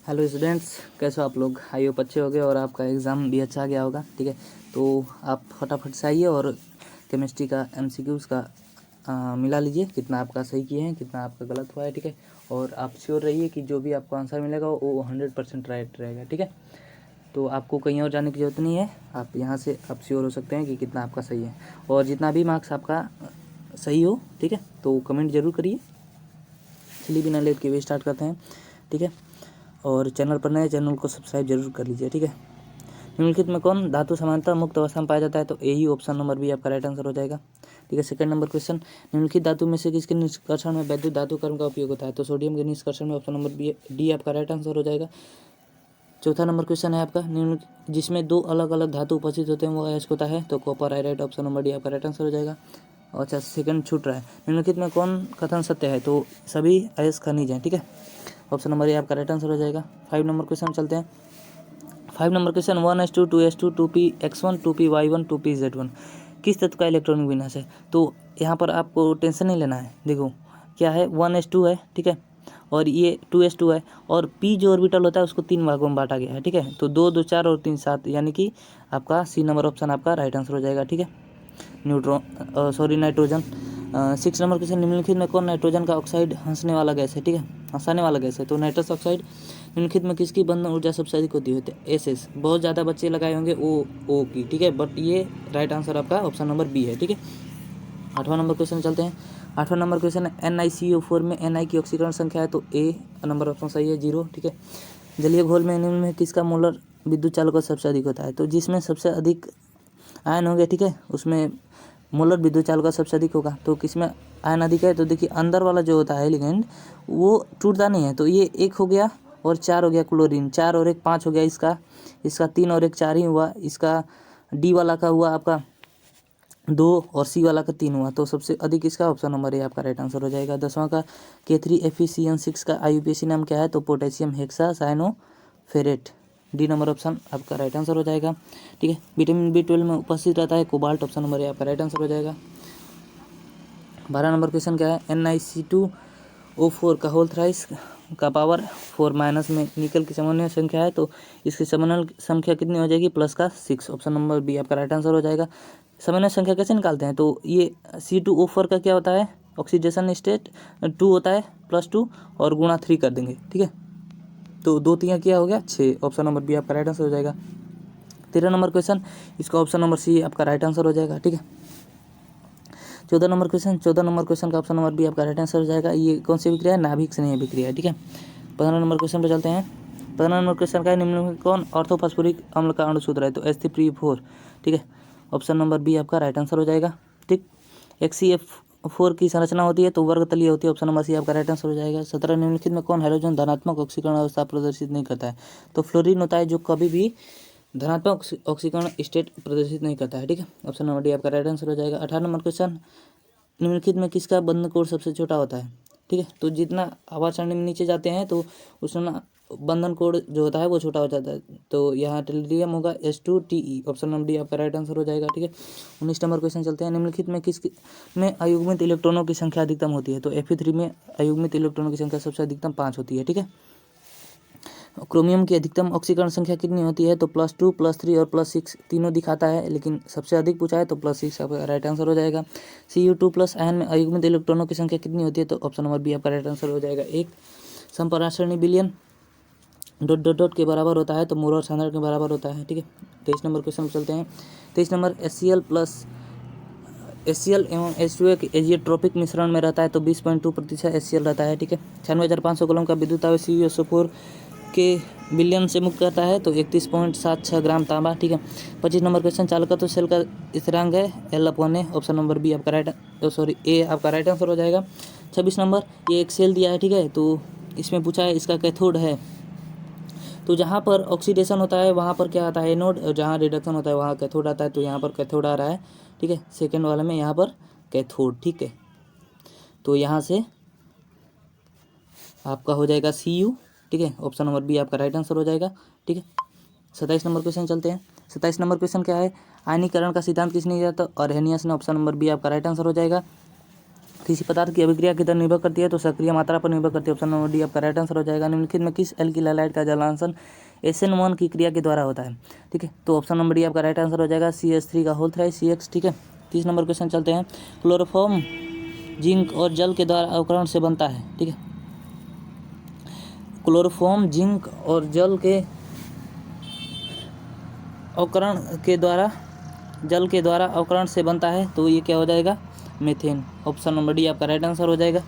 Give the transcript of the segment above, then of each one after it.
Hello students, कैसे हो आप लोग। आई होप अच्छे होगे और आपका एग्ज़ाम भी अच्छा गया होगा। ठीक है, तो आप फटाफट से आइए और केमिस्ट्री का एमसीक्यूज़ का मिला लीजिए, कितना आपका सही किए हैं, कितना आपका गलत हुआ है। ठीक है, और आप श्योर रहिए कि जो भी आपको आंसर मिलेगा वो 100% राइट रहेगा। ठीक है, तो आपको कहीं और जाने की ज़रूरत नहीं है, आप यहाँ से आप श्योर हो सकते हैं कि कितना आपका सही है। और जितना भी मार्क्स आपका सही हो, ठीक है, तो कमेंट ज़रूर करिए। चलिए बिना लेट के भी स्टार्ट करते हैं। ठीक है, और चैनल पर नए, चैनल को सब्सक्राइब जरूर कर लीजिए। ठीक है, निम्नलिखित में कौन धातु समानता मुक्त अवस्था में पाया जाता है, तो यही ऑप्शन नंबर बी आपका राइट आंसर हो जाएगा। ठीक है, सेकंड नंबर क्वेश्चन, निम्नलिखित धातु में से किसके निष्कर्षण में वैद्युत धातु कर्म का उपयोग होता है, तो सोडियम के निष्कर्षण में ऑप्शन नंबर बी डी आपका राइट आंसर हो जाएगा। चौथा नंबर क्वेश्चन है आपका, निम्न जिसमें दो अलग अलग धातु उपस्थित होते हैं वो अयस्क होता है, तो कॉपर आयराइड ऑप्शन नंबर डी आपका राइट आंसर हो जाएगा। अच्छा, सेकंड छूट रहा है, निम्नलिखित में कौन कथन सत्य है, तो सभी अयस्क खनिज हैं। ठीक है, ऑप्शन नंबर ए आपका राइट आंसर हो जाएगा। 5 नंबर क्वेश्चन चलते हैं। 5 number question, 1s2 2s2 2px1 2py1 2pz1 किस तत्व का इलेक्ट्रॉनिक विन्यास है, तो यहाँ पर आपको टेंशन नहीं लेना है। देखो क्या है, 1s2 है, ठीक है, और ये 2s2 है, और p जो ऑर्बिटल होता है उसको 3 भागों में बांटा गया है। ठीक है, तो 2 2 4 और 3 7, यानी कि आपका सी नंबर ऑप्शन आपका राइट आंसर हो जाएगा। ठीक है, नाइट्रोजन। 6 नंबर क्वेश्चन, निम्नलिखित में कौन नाइट्रोजन का ऑक्साइड हंसने वाला गैस है, ठीक है, हंसाने वाला गैस है, तो नाइट्रस ऑक्साइड। निम्नलिखित में किसकी बंधन ऊर्जा सबसे अधिक होती है, एस। बहुत ज़्यादा बच्चे लगाए होंगे ओ की। ठीक है, बट ये राइट आंसर आपका ऑप्शन नंबर बी है। ठीक है, 8वां नंबर क्वेश्चन चलते हैं। 8वां नंबर क्वेश्चन है, NiCO4 में Na की ऑक्सीकरण संख्या है, तो ए नंबर ऑप्शन सही है, 0। ठीक है, जलीय घोल में निम्न में किसका मोलर विद्युत चालकत्व सबसे अधिक होता है, तो जिसमें सबसे अधिक आयन होंगे, ठीक है, उसमें मोलर विद्युत चालकत्व सबसे अधिक होगा। तो किसमें आयन अधिक है, तो देखिए अंदर वाला जो होता है लिगेंड वो टूटता नहीं है, तो ये 1 हो गया और 4 हो गया क्लोरीन, 4 और 1 5 हो गया, इसका 3 और 1 4 ही हुआ, इसका डी वाला का हुआ आपका 2 और सी वाला का 3 हुआ, तो सबसे अधिक इसका ऑप्शन नंबर ए आपका राइट आंसर हो जाएगा। 10वां का K3FeCN6 का IUPAC नाम क्या है, तो potassium hexacyanoferrate, D number option आपका राइट आंसर हो जाएगा। ठीक है, विटामिन B12 में उपस्थित रहता है कोबाल्ट, ऑप्शन नंबर ए आपका राइट आंसर हो जाएगा। 12 नंबर क्वेश्चन क्या है, NiC2O4 का होल थ्राइस का पावर 4 माइनस में निकल की समन्वय संख्या है, तो इसकी समन्वय संख्या कितनी हो जाएगी, प्लस का 6, ऑप्शन नंबर बी आपका राइट आंसर हो जाएगा। समन्वय संख्या कैसे निकालते हैं, तो ये C2O4 का क्या होता है, ऑक्सीडेशन स्टेट 2 होता है, +2 और गुणा 3 कर देंगे। ठीक है, तो 2 3 क्या हो गया 6, ऑप्शन नंबर बी आपका राइट आंसर हो जाएगा। 13 नंबर क्वेश्चन, इसका ऑप्शन नंबर सी आपका राइट आंसर हो जाएगा। ठीक है, 14 नंबर क्वेश्चन का ऑप्शन नंबर बी आपका राइट आंसर हो जाएगा। ये कौन सी विक्रिया है, नाभिक से नहीं विक्रिया है। ठीक है, 15 नंबर क्वेश्चन पे चलते हैं। 15 नंबर क्वेश्चन का है, निम्न में कौन ऑर्थोफॉस्फोरिक अम्ल का अणुसूत्र है, तो H3PO4। ठीक है, ऑप्शन नंबर बी आपका राइट आंसर हो जाएगा। ठीक, HCF4 की संरचना होती है, तो वर्ग तलीय होती है, ऑप्शन नंबर सी आपका राइट आंसर हो जाएगा। 17 निम्नलिखित में कौन हाइड्रोजन धनात्मक ऑक्सीकरण अवस्था प्रदर्शित नहीं करता है, तो फ्लोरीन होता है, जो कभी भी धनात्मक ऑक्सीकरण स्टेट प्रदर्शित नहीं करता है। ठीक है, ऑप्शन नंबर डी आपका राइट आंसर हो जाएगा। 18 नंबर क्वेश्चन, निम्नलिखित में किसका बंधन कोण सबसे छोटा होता है। ठीक है, तो जितना आवाज सारणी में नीचे जाते हैं तो उसमें बंधन कोण जो होता है वो छोटा हो जाता है, तो यहाँ टेलिडियम होगा H2TE, ऑप्शन नंबर डी आपका राइट आंसर हो जाएगा। ठीक है, 19 नंबर क्वेश्चन चलते हैं। निम्नलिखित में किस में अयुग्मित इलेक्ट्रॉनों की संख्या अधिकतम होती है, तो Fe3 में अयुग्मित इलेक्ट्रॉनों की संख्या सबसे अधिकतम 5 होती है। ठीक है, क्रोमियम की अधिकतम ऑक्सीकरण संख्या कितनी होती है, तो +2 +3 और +6 तीनों दिखाता है, लेकिन सबसे अधिक पूछा है तो +6 आपका राइट आंसर हो जाएगा। Cu2+ आयन में अयुग्मित इलेक्ट्रॉनों की संख्या कितनी होती है, तो ऑप्शन नंबर बी आपका राइट आंसर हो जाएगा 1। संपरासरणी बिलियन ... के बराबर होता है, तो मोल और सांद्रण के बराबर होता है। ठीक है, 23 नंबर क्वेश्चन में चलते हैं। 23 नंबर, HCl एवं H2O एक एजियोट्रोपिक मिश्रण में रहता है, तो 20.2% HCl रहता है। ठीक है, 96,500 कूलम का विद्युत आवेश CuSO4 के विलयन से मुक्त करता है, तो 31.76 ग्राम तांबा। ठीक है, 25 नंबर क्वेश्चन, चालकत्व सेल का स्थिरांक है L/A, ऑप्शन नंबर बी आपका ए आपका राइट आंसर हो जाएगा। 26 नंबर, ये एक सेल दिया है, ठीक है, तो इसमें पूछा है इसका कैथोड है, तो जहाँ पर ऑक्सीडेशन होता है वहाँ पर क्या आता है, एनोड, और जहाँ रिडक्शन होता है वहाँ कैथोड आता है, तो यहाँ पर कैथोड आ रहा है। ठीक है, सेकेंड वाले में यहाँ पर कैथोड। ठीक है, तो यहाँ से आपका हो जाएगा Cu। ठीक है, ऑप्शन नंबर बी आपका राइट आंसर हो जाएगा। ठीक है, 27 नंबर क्वेश्चन चलते हैं। 27 नंबर क्वेश्चन क्या है, आयनीकरण का सिद्धांत किसने दिया था, अर्हेनियस ने, ऑप्शन नंबर बी आपका राइट आंसर हो जाएगा। किसी पदार्थ की अभिक्रिया की दर निर्भर करती है तो सक्रिय मात्रा पर निर्भर करती है। ऑप्शन नंबर डी आपका राइट आंसर हो जाएगा। निम्नलिखित में किस एल्किल हैलाइड का जलांशन SN1 की क्रिया के द्वारा होता है? ठीक है, तो ऑप्शन नंबर डी आपका राइट आंसर हो जाएगा CH3 का होल थ्राइस CX। ठीक है, 30 नंबर क्वेश्चन चलते हैं। क्लोरोफॉर्म जिंक और जल के द्वारा अवकरण से बनता है। ठीक है, क्लोरोफॉर्म जिंक और जल के अवकरण के द्वारा अवकरण से बनता है, तो ये क्या हो जाएगा? मीथेन। ऑप्शन नंबर डी आपका राइट आंसर हो जाएगा।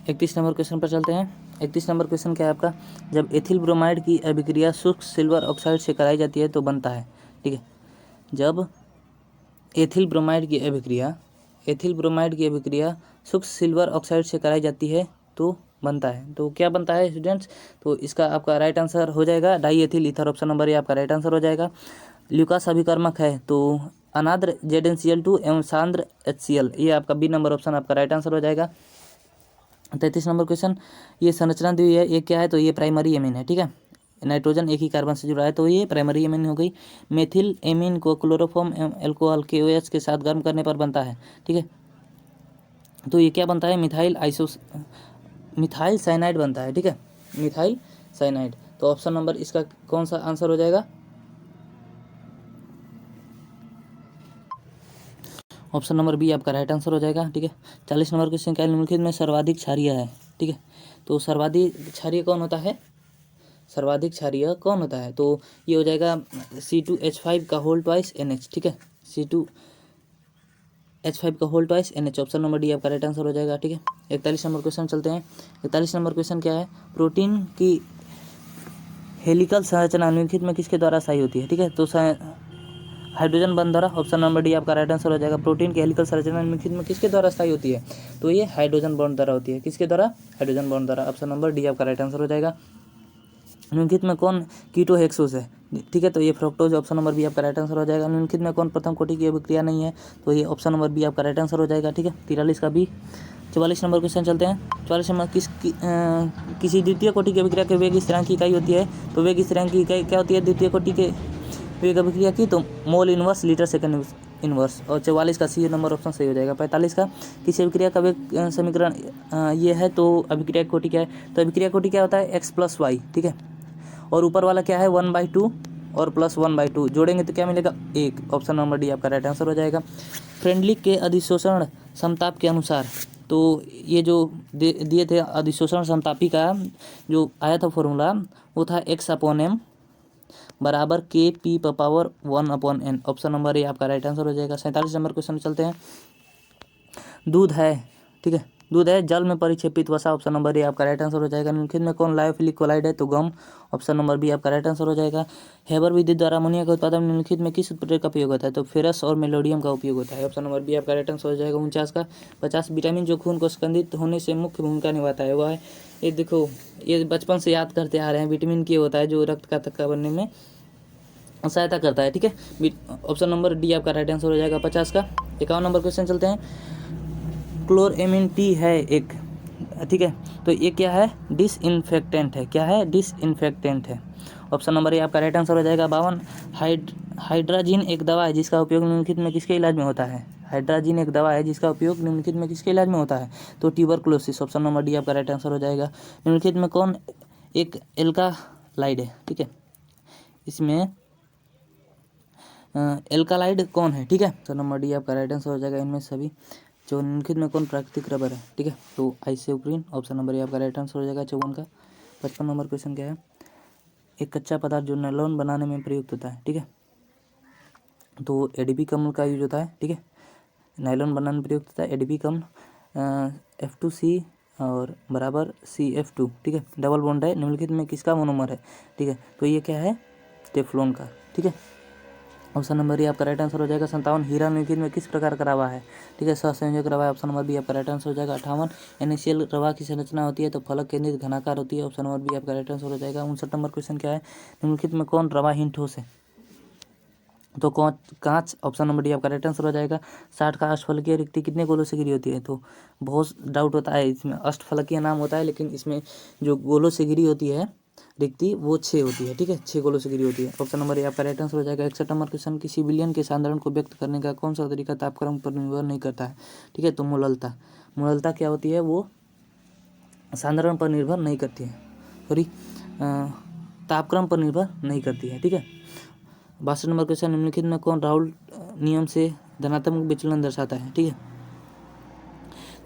31 नंबर क्वेश्चन पर चलते हैं। 31 नंबर क्वेश्चन क्या है आपका? जब एथिल ब्रोमाइड की अभिक्रिया शुष्क सिल्वर ऑक्साइड से कराई जाती है तो बनता है। ठीक है, जब एथिल ब्रोमाइड की अभिक्रिया शुष्क सिल्वर ऑक्साइड से कराई जाती है तो बनता है, तो क्या बनता है स्टूडेंट्स? तो इसका आपका राइट आंसर हो जाएगा die ethyl ether. Option number A आपका राइट आंसर हो जाएगा। ल्यूकास अभिकर्मक है तो अनाद्र ZnCl2 एवं सांद्र HCl, ये आपका बी नंबर ऑप्शन आपका राइट आंसर हो जाएगा। 33 नंबर क्वेश्चन, ये संरचना दी हुई है, ये क्या है? तो ये प्राइमरी एमीन है। ठीक है, नाइट्रोजन एक ही कार्बन से जुड़ा है तो ये प्राइमरी एमीन हो गई। मेथिल एमीन को क्लोरोफॉर्म एवं अल्कोहल KOH के साथ गर्म करने पर बनता है। ठीक है, तो ये क्या बनता है? मिथाइल साइनाइड बनता है। ठीक है, मिथाइल साइनाइड। तो ऑप्शन नंबर इसका कौन सा आंसर हो जाएगा? ऑप्शन नंबर बी आपका राइट आंसर हो जाएगा। ठीक है, 40 नंबर क्वेश्चन क्या है? निम्नलिखित में सर्वाधिक क्षारीय है। ठीक है, तो सर्वाधिक क्षारीय कौन होता है? तो ये हो जाएगा C2H5 का होल ट्वाइस NH। ठीक है, C2H5 का whole twice NH। Option number D आपका राइट आंसर हो जाएगा। ठीक है, 41 नंबर क्वेश्चन चलते हैं। 41 नंबर क्वेश्चन क्या है? प्रोटीन की हेलिकल संरचना निम्नलिखित में किसके द्वारा स्थायी होती है? ठीक है, तो हाइड्रोजन बॉन्ड द्वारा। ऑप्शन नंबर डी आपका राइट आंसर हो जाएगा। प्रोटीन की हेलिकल संरचना निम्नलिखित में किसके द्वारा स्थायी होती है? तो ये हाइड्रोजन बॉन्ड द्वारा होती है। किसके द्वारा? हाइड्रोजन बॉन्ड द्वारा। ऑप्शन नंबर डी आपका राइट आंसर हो जाएगा। निम्नलिखित में कौन कीटोहेक्सोस है? ठीक है, तो ये फ्रक्टोज। ऑप्शन नंबर बी आपका राइट आंसर हो जाएगा। निम्नलिखित में कौन प्रथम कोटि की अभिक्रिया नहीं है? तो ये ऑप्शन नंबर बी आपका राइट आंसर हो जाएगा। ठीक है, 43 का बी। 44 नंबर क्वेश्चन चलते हैं। 44 नंबर किसी द्वितीय कोटि की अभिक्रिया के वेग स्थिरांक की इकाई होती है, तो वेग स्थिरांक की इकाई क्या होती है द्वितीय कोटि के वेग अभिक्रिया की? तो mole inverse litre second inverse. और 44 का सी नंबर ऑप्शन सही हो जाएगा। 45 का किसी अभिक्रिया का वेग समीकरण ये है, तो अभिक्रिया कोटि क्या है? तो अभिक्रिया कोटि क्या होता है? x + y। ठीक है, और ऊपर वाला क्या है? 1/2 और +1/2 जोड़ेंगे तो क्या मिलेगा? 1। ऑप्शन नंबर डी आपका राइट आंसर हो जाएगा। फ्रेंडलिक के अधिशोषण समताप के अनुसार, तो ये जो दिए थे अधिशोषण समतापी का जो आया था फॉर्मूला, वो था x/m बराबर Kp/1/n। ऑप्शन नंबर ए आपका राइट आंसर हो जाएगा। 47 नंबर क्वेश्चन चलते हैं। दूध है, ठीक है, दूध है जल में परिक्षेपित वसा। ऑप्शन नंबर ए आपका राइट आंसर हो जाएगा। निम्नलिखित में कौन लायोफिलिक कोलाइड है? तो गम। ऑप्शन नंबर बी आपका राइट आंसर हो जाएगा। हेबर विधि द्वारा अमोनिया का उत्पादन निम्नलिखित में किस उत्प्रेरक का उपयोग होता है? तो फेरस और मेलोडियम का उपयोग होता है। ऑप्शन नंबर बी आपका राइट आंसर हो जाएगा। 49 का 50 विटामिन जो खून को स्कंदित होने से मुख्य भूमिका निभाता है वह है, ये देखो, ये बचपन से याद करते आ रहे हैं। विटामिन के होता है जो रक्त का थक्का बनने में सहायता करता है। ठीक है, ऑप्शन नंबर डी आपका राइट आंसर हो जाएगा। 50 का 51 नंबर क्वेश्चन चलते हैं। क्लोरएमिन टी है एक, ठीक है, तो ये क्या है? डिसइंफेक्टेंट है। क्या है? डिसइंफेक्टेंट है। ऑप्शन नंबर ए आपका राइट आंसर हो जाएगा। 52 हाइड्राजीन एक दवा है जिसका उपयोग निम्नलिखित में किसके इलाज में होता है? हाइड्राजीन एक दवा है जिसका उपयोग निम्नलिखित में किसके इलाज में होता है? तो ट्यूबरकुलोसिस। ऑप्शन नंबर डी आपका राइट आंसर हो जाएगा। निम्नलिखित में कौन एक एल्कालाइड है? ठीक है, इसमें एल्कालाइड कौन है? ठीक है, तो नंबर डी आपका राइट आंसर हो जाएगा। इनमें सभी जो निम्नलिखित में कौन प्राकृतिक रबर है? ठीक है, तो आइसोप्रीन। ऑप्शन नंबर ए आपका राइट आंसर हो जाएगा। 54 का 55 नंबर क्वेश्चन क्या है? एक कच्चा पदार्थ जो नायलॉन बनाने में प्रयुक्त होता है, ठीक है, तो एडीपी कम्ल का यूज होता है। ठीक है, नायलॉन बनाने में प्रयुक्त होता है एडीपी कम्ल। F2C और बराबर CF2। ठीक है, डबल बॉन्ड है। निम्नलिखित में किसका मोनोमर है? ठीक है, तो ये क्या है? टेफ्लॉन का। ठीक है, ऑप्शन नंबर ए आपका राइट आंसर हो जाएगा। 57 हीरा निम्नलिखित में किस प्रकार का रवा है? ठीक है, सहसंयोजक रवा है। ऑप्शन नंबर बी आपका राइट आंसर हो जाएगा। 58 NaCl रवा की संरचना होती है तो फलक केंद्रित घनाकार होती है। ऑप्शन नंबर बी आपका राइट आंसर हो जाएगा। 59 नंबर क्वेश्चन क्या है? निम्नलिखित में कौन रवाहीन ठोस है? तो कांच। ऑप्शन नंबर डी आपका राइट आंसर हो जाएगा। 60 का अष्टफलकीय रिक्ति कितने गोलों से घिरी होती है? तो बहुत डाउट होता है इसमें, अष्टफलकीय नाम होता है लेकिन इसमें जो गोलों से घिरी होती है रिक्ति वो 6 होती है। ठीक है, 6 गोलों से घिरी होती है। ऑप्शन नंबर ए आपका राइट आंसर हो जाएगा। 61 नंबर क्वेश्चन, किसी विलयन के साधारण को व्यक्त करने का कौन सा तरीका तापक्रम पर निर्भर नहीं करता है? ठीक है, तो मोललता। मोडलता क्या होती है, वो सांद्रण पर निर्भर नहीं करती है, सॉरी तापक्रम पर निर्भर नहीं करती है, ठीक है। 62 नंबर क्वेश्चन, निम्नलिखित में कौन राउल नियम से धनात्मक विचलन दर्शाता है, ठीक है।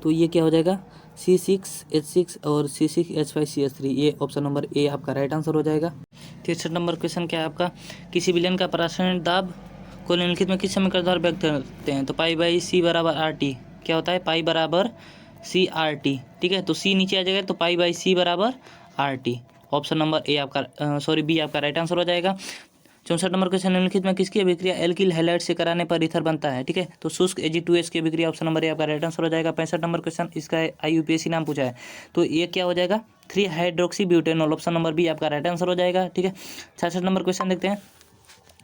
तो ये क्या हो जाएगा, C6H6 और C6H5CH3, ये ऑप्शन नंबर ए आपका राइट आंसर हो जाएगा। 63 नंबर क्वेश्चन क्या है आपका, किसी विलयन का परासरण दाब को निम्नलिखित में किस समीकरण द्वारा व्यक्त करते हैं, तो π/c बराबर RT, क्या होता है, पाई बराबर CRT, ठीक है। तो C नीचे आ जाएगा तो π/c बराबर RT, ऑप्शन नंबर ए आपका बी आपका राइट आंसर हो जाएगा। 64 नंबर क्वेश्चन, निम्नलिखित में किसकी अभिक्रिया एल्किल हैलाइड से कराने पर ईथर बनता है, ठीक है। तो शुष्क Ag2S की अभिक्रिया, ऑप्शन नंबर ए आपका राइट आंसर हो जाएगा। 65 नंबर क्वेश्चन, इसका IUPAC नाम पूछा है, तो ये क्या हो जाएगा, 3 hydroxy butanol, option number B आपका राइट आंसर हो जाएगा, ठीक है। 66 नंबर क्वेश्चन देखते हैं।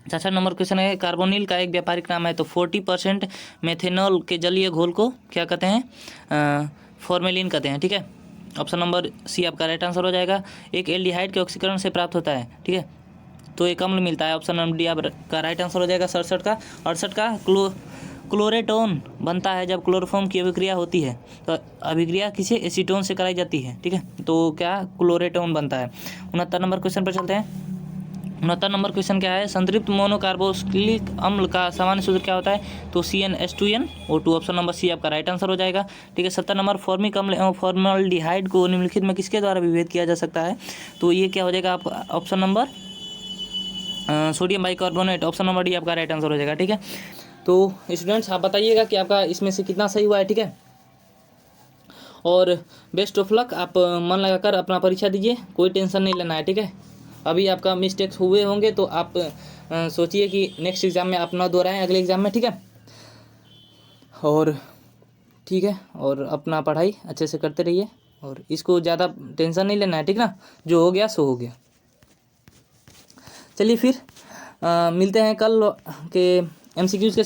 66 नंबर क्वेश्चन है, कार्बोनिल का एक व्यापारिक नाम है, तो 40% मेथेनॉल के जलीय घोल को क्या कहते हैं, फॉर्मेलिन कहते हैं, ठीक है। ऑप्शन नंबर सी आपका राइट आंसर हो जाएगा। एक एल्डिहाइड के ऑक्सीकरण से प्राप्त होता है, ठीक है, तो एक अम्ल मिलता है, ऑप्शन नंबर डी आपका राइट आंसर हो जाएगा। 68 का क्लोरेटोन बनता है जब क्लोरोफॉर्म की अभिक्रिया होती है, तो अभिक्रिया किसे एसीटोन से कराई जाती है, ठीक है, तो क्या क्लोरेटोन बनता है। 69 नंबर क्वेश्चन पर चलते हैं। 69 नंबर क्वेश्चन क्या है, संतृप्त मोनोकार्बोक्सिलिक अम्ल का सामान्य सूत्र क्या होता है, तो CnH2nO2, ऑप्शन नंबर सी आपका राइट आंसर हो जाएगा, ठीक है। 70 नंबर, फॉर्मिक अम्ल एवं फॉर्मल्डिहाइड को निम्नलिखित में किसके द्वारा विभेद किया जा सकता है, तो ये क्या हो जाएगा आपका option number sodium bicarbonate, option number D आपका राइट आंसर हो जाएगा, ठीक है। तो स्टूडेंट्स आप बताइएगा कि आपका इसमें से कितना सही हुआ है, ठीक है, और बेस्ट ऑफ लक। आप मन लगाकर अपना परीक्षा दीजिए, कोई टेंशन नहीं लेना है, ठीक है। अभी आपका मिस्टेक्स हुए होंगे तो आप सोचिए कि नेक्स्ट एग्ज़ाम में आप ना दोहराएं अगले एग्ज़ाम में, ठीक है। और ठीक है, और अपना पढ़ाई अच्छे से करते रहिए, और इसको ज़्यादा टेंशन नहीं लेना है, ठीक ना, जो हो गया सो हो गया। चलिए फिर मिलते हैं कल के MCQs के